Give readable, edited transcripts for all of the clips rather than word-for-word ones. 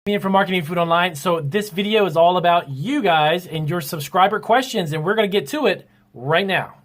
Ian from Marketing Food Online. So this video is all about you guys and your subscriber questions, and we're going to get to it right now.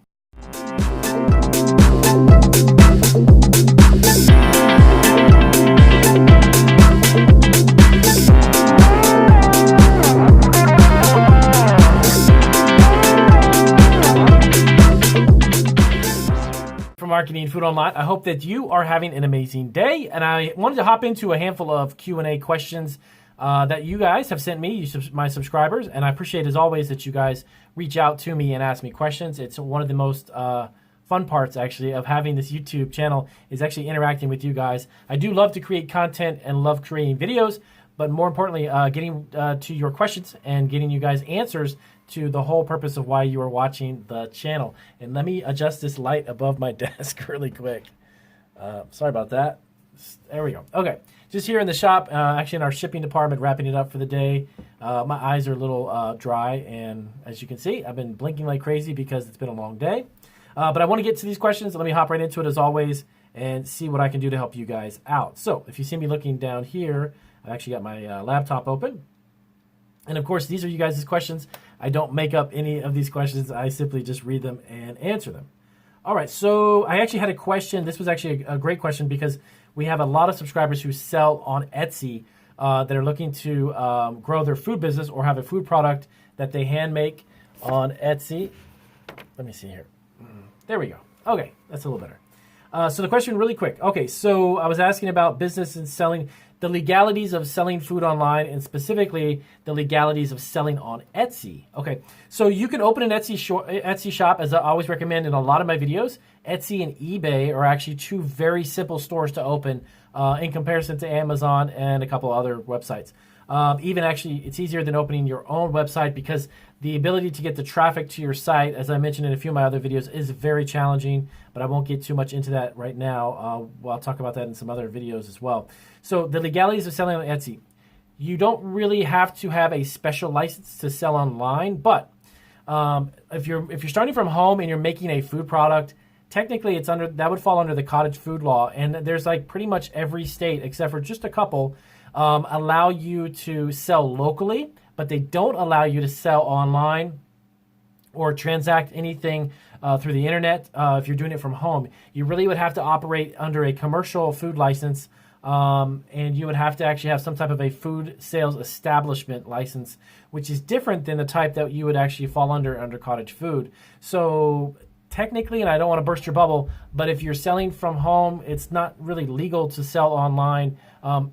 From Marketing Food Online. I hope that you are having an amazing day, and I wanted to hop into a handful of Q&A questions that you guys have sent me, my subscribers, and I appreciate as always that you guys reach out to me and ask me questions. It's one of the most fun parts actually of having this YouTube channel is actually interacting with you guys. I do love to create content and love creating videos, but more importantly, getting to your questions and getting you guys answers to the whole purpose of why you are watching the channel. And let me adjust this light above my desk really quick. Sorry about that. There we go. Okay, just here in the shop, actually in our shipping department, wrapping it up for the day. My eyes are a little dry, and as you can see, I've been blinking like crazy because it's been a long day. But I want to get to these questions. Let me hop right into it as always and see what I can do to help you guys out. So if you see me looking down here, I've actually got my laptop open. And of course, these are you guys' questions. I don't make up any of these questions. I simply just read them and answer them. All right, so I actually had a question. This was actually a great question because we have a lot of subscribers who sell on Etsy that are looking to grow their food business or have a food product that they hand make on Etsy. Let me see here. There we go. Okay, that's a little better. So the question really quick. Okay, so I was asking about business and selling, the legalities of selling food online, and specifically the legalities of selling on Etsy. Okay, so you can open an Etsy shop, as I always recommend in a lot of my videos. Etsy and eBay are actually two very simple stores to open in comparison to Amazon and a couple other websites. Even actually, it's easier than opening your own website because the ability to get the traffic to your site, as I mentioned in a few of my other videos, is very challenging, but I won't get too much into that right now. I'll talk about that in some other videos as well. So the legalities of selling on Etsy. You don't really have to have a special license to sell online, but if you're starting from home and you're making a food product, technically that would fall under the cottage food law, and there's like pretty much every state except for just a couple allow you to sell locally, but they don't allow you to sell online or transact anything through the internet if you're doing it from home. You really would have to operate under a commercial food license, and you would have to actually have some type of a food sales establishment license, which is different than the type that you would actually fall under cottage food. So technically, and I don't want to burst your bubble, but if you're selling from home, it's not really legal to sell online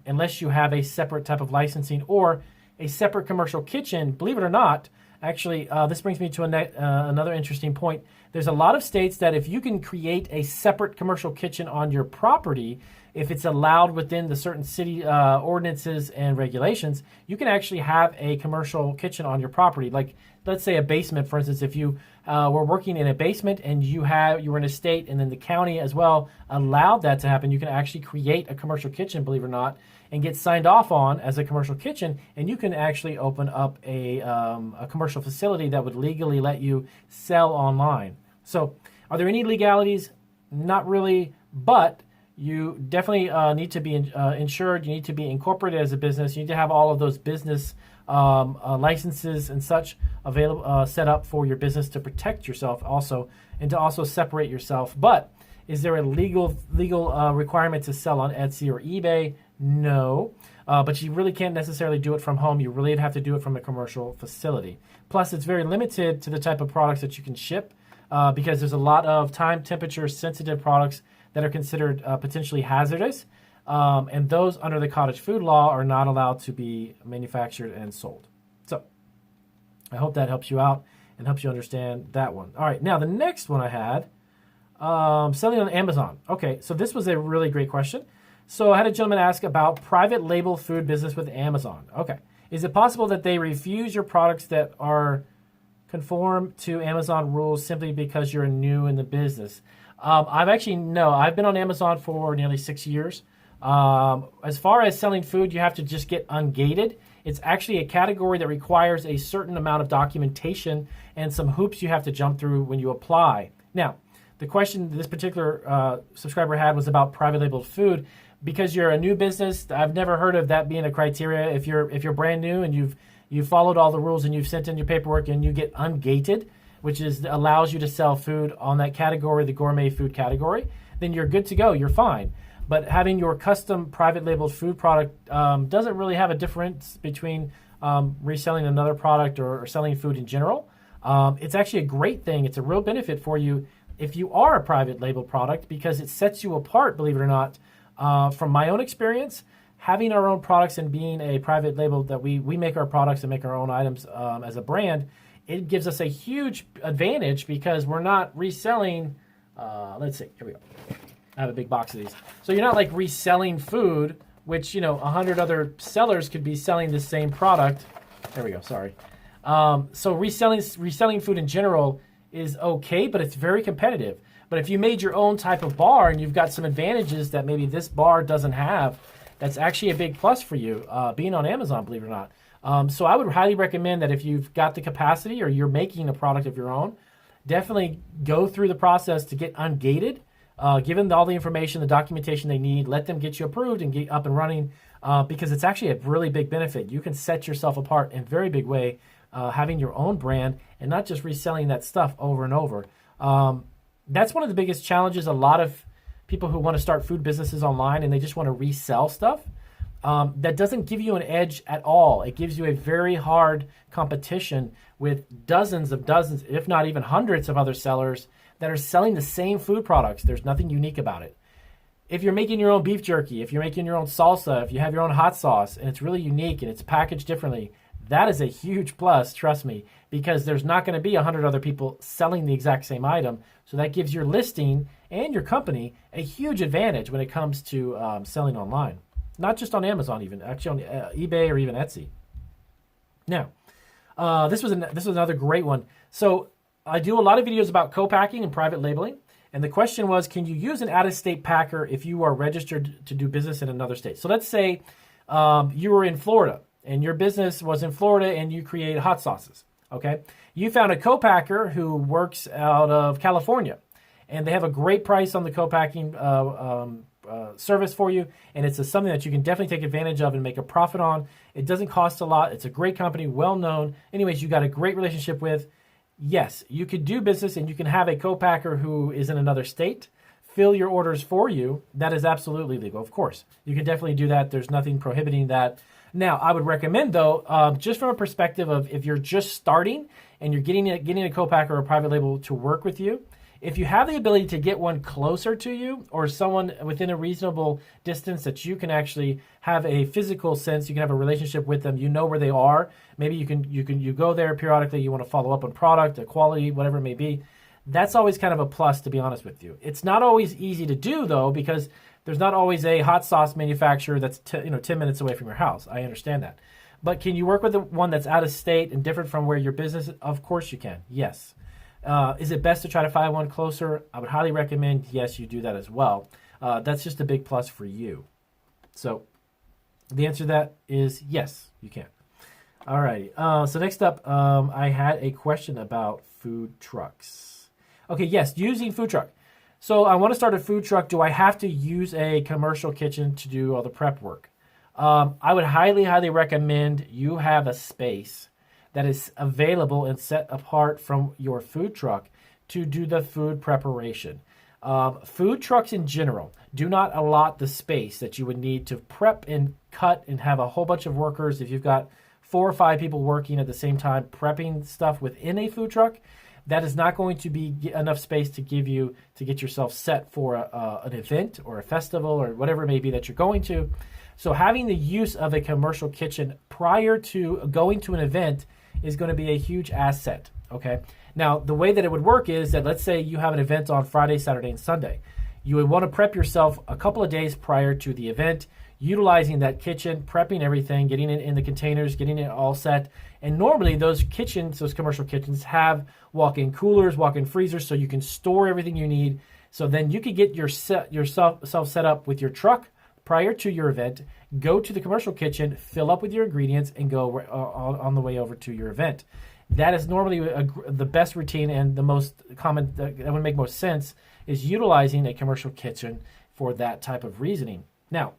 unless you have a separate type of licensing or a separate commercial kitchen. Believe it or not, actually, this brings me to another interesting point. There's a lot of states that if you can create a separate commercial kitchen on your property, if it's allowed within the certain city ordinances and regulations, you can actually have a commercial kitchen on your property. Like, let's say a basement, for instance, if you were working in a basement and you were in a state and then the county as well allowed that to happen, you can actually create a commercial kitchen, believe it or not, and get signed off on as a commercial kitchen, and you can actually open up a commercial facility that would legally let you sell online. So are there any legalities? Not really, but you definitely need to be insured. You need to be incorporated as a business. You need to have all of those business licenses and such available, set up for your business to protect yourself also, and to also separate yourself. But is there a legal requirement to sell on Etsy or eBay? No, but you really can't necessarily do it from home. You really have to do it from a commercial facility. Plus, it's very limited to the type of products that you can ship because there's a lot of time, temperature, sensitive products that are considered potentially hazardous, and those under the cottage food law are not allowed to be manufactured and sold. So I hope that helps you out and helps you understand that one. All right, now the next one I had, selling on Amazon. Okay, so this was a really great question. So I had a gentleman ask about private label food business with Amazon. Okay, is it possible that they refuse your products that are conform to Amazon rules simply because you're new in the business? I've been on Amazon for nearly 6 years. As far as selling food, you have to just get ungated. It's actually a category that requires a certain amount of documentation and some hoops you have to jump through when you apply. Now, the question this particular subscriber had was about private labeled food. because you're a new business, I've never heard of that being a criteria. If you're brand new and you've followed all the rules and you've sent in your paperwork and you get ungated, which allows you to sell food on that category, the gourmet food category, then you're good to go. You're fine. But having your custom private labeled food product doesn't really have a difference between reselling another product or selling food in general. It's actually a great thing. It's a real benefit for you if you are a private label product, because it sets you apart, believe it or not. From my own experience, having our own products and being a private label that we make our products and make our own items as a brand, it gives us a huge advantage because we're not reselling. Let's see, here we go. I have a big box of these. So you're not like reselling food, which, 100 other sellers could be selling the same product. There we go, sorry. So reselling food in general is okay, but it's very competitive. But if you made your own type of bar and you've got some advantages that maybe this bar doesn't have, that's actually a big plus for you, being on Amazon, believe it or not. So I would highly recommend that if you've got the capacity or you're making a product of your own, definitely go through the process to get ungated. Give them all the information, the documentation they need, let them get you approved and get up and running, because it's actually a really big benefit. You can set yourself apart in a very big way, having your own brand and not just reselling that stuff over and over. That's one of the biggest challenges. A lot of people who want to start food businesses online and they just want to resell stuff, that doesn't give you an edge at all. It gives you a very hard competition with dozens, if not even hundreds of other sellers that are selling the same food products. There's nothing unique about it. If you're making your own beef jerky, if you're making your own salsa, if you have your own hot sauce and it's really unique and it's packaged differently, that is a huge plus, trust me, because there's not going to be 100 other people selling the exact same item. So that gives your listing and your company a huge advantage when it comes to selling online. Not just on Amazon even, actually on eBay or even Etsy. Now, this was another great one. So I do a lot of videos about co-packing and private labeling. And the question was, can you use an out-of-state packer if you are registered to do business in another state? So let's say you were in Florida and your business was in Florida and you create hot sauces, okay? You found a co-packer who works out of California and they have a great price on the co-packing service for you, and it's something that you can definitely take advantage of and make a profit on. It doesn't cost a lot. It's a great company, well-known. Anyways, you got a great relationship with. Yes, you could do business and you can have a co-packer who is in another state fill your orders for you. That is absolutely legal, of course. You can definitely do that. There's nothing prohibiting that. Now, I would recommend, though, just from a perspective of if you're just starting and you're getting a co-packer or a private label to work with you, if you have the ability to get one closer to you or someone within a reasonable distance that you can actually have a physical sense, you can have a relationship with them, you know where they are. Maybe you go there periodically, you want to follow up on product, the quality, whatever it may be. That's always kind of a plus, to be honest with you. It's not always easy to do, though, because there's not always a hot sauce manufacturer that's 10 minutes away from your house. I understand that. But can you work with one that's out of state and different from where your business is? Of course you can, yes. Is it best to try to find one closer? I would highly recommend, yes, you do that as well. That's just a big plus for you. So the answer to that is yes, you can. All right. So next up, I had a question about food trucks. Okay, yes, using food truck. So I want to start a food truck. Do I have to use a commercial kitchen to do all the prep work? I would highly, highly recommend you have a space that is available and set apart from your food truck to do the food preparation. Food trucks in general do not allot the space that you would need to prep and cut and have a whole bunch of workers. If you've got 4 or 5 people working at the same time prepping stuff within a food truck, that is not going to be enough space to get yourself set for an event or a festival or whatever it may be that you're going to. So having the use of a commercial kitchen prior to going to an event is going to be a huge asset, okay? Now, the way that it would work is that let's say you have an event on Friday, Saturday, and Sunday. You would want to prep yourself a couple of days prior to the event, utilizing that kitchen, prepping everything, getting it in the containers, getting it all set. And normally those commercial kitchens have walk-in coolers, walk-in freezers, so you can store everything you need. So then you could get yourself set up with your truck prior to your event, go to the commercial kitchen, fill up with your ingredients, and go on the way over to your event. That is normally the best routine and the most common, that would make most sense, is utilizing a commercial kitchen for that type of reasoning. Now,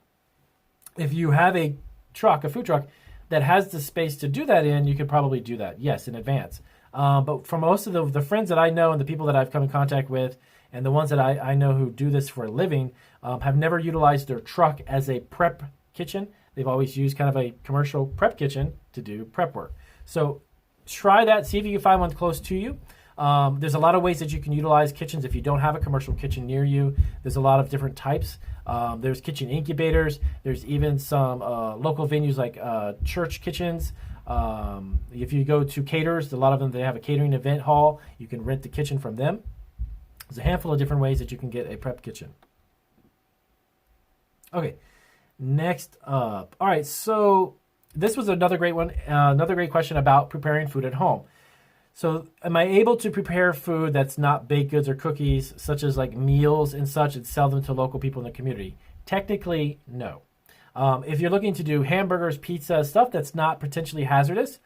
if you have a food truck that has the space to do that in, you could probably do that, yes, in advance. But for most of the friends that I know and the people that I've come in contact with and the ones that I know who do this for a living have never utilized their truck as a prep kitchen. They've always used kind of a commercial prep kitchen to do prep work. So try that, see if you can find one close to you. There's a lot of ways that you can utilize kitchens if you don't have a commercial kitchen near you. There's a lot of different types. There's kitchen incubators. There's even some local venues like church kitchens. If you go to caterers, a lot of them, they have a catering event hall. You can rent the kitchen from them. There's a handful of different ways that you can get a prep kitchen. Okay, next up. All right, so this was another great one, another great question about preparing food at home. So am I able to prepare food that's not baked goods or cookies, such as like meals and such, and sell them to local people in the community? Technically, no. If you're looking to do hamburgers, pizza, stuff that's not potentially hazardous,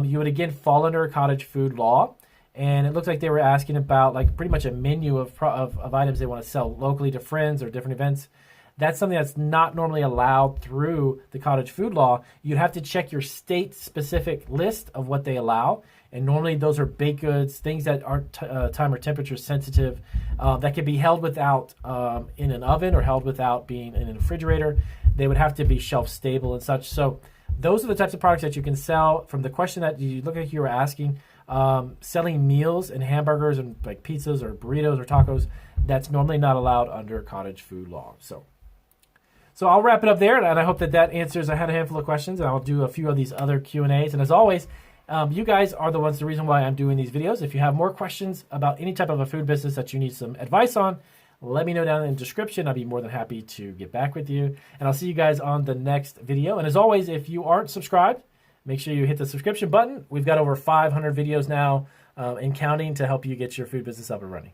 you would again fall under a cottage food law. And it looks like they were asking about like pretty much a menu of items they want to sell locally to friends or different events. That's something that's not normally allowed through the cottage food law. You'd have to check your state-specific list of what they allow. And normally those are baked goods, things that aren't time or temperature sensitive, that can be held without in an oven or held without being in a refrigerator. They would have to be shelf stable and such. So those are the types of products that you can sell. From the question that you look like you were asking, selling meals and hamburgers and like pizzas or burritos or tacos, that's normally not allowed under cottage food law. So I'll wrap it up there, and I hope that answers. I had a handful of questions, and I'll do a few of these other Q&As. And as always, you guys are the reason why I'm doing these videos. If you have more questions about any type of a food business that you need some advice on, let me know down in the description. I'll be more than happy to get back with you. And I'll see you guys on the next video. And as always, if you aren't subscribed, make sure you hit the subscription button. We've got over 500 videos now and counting to help you get your food business up and running.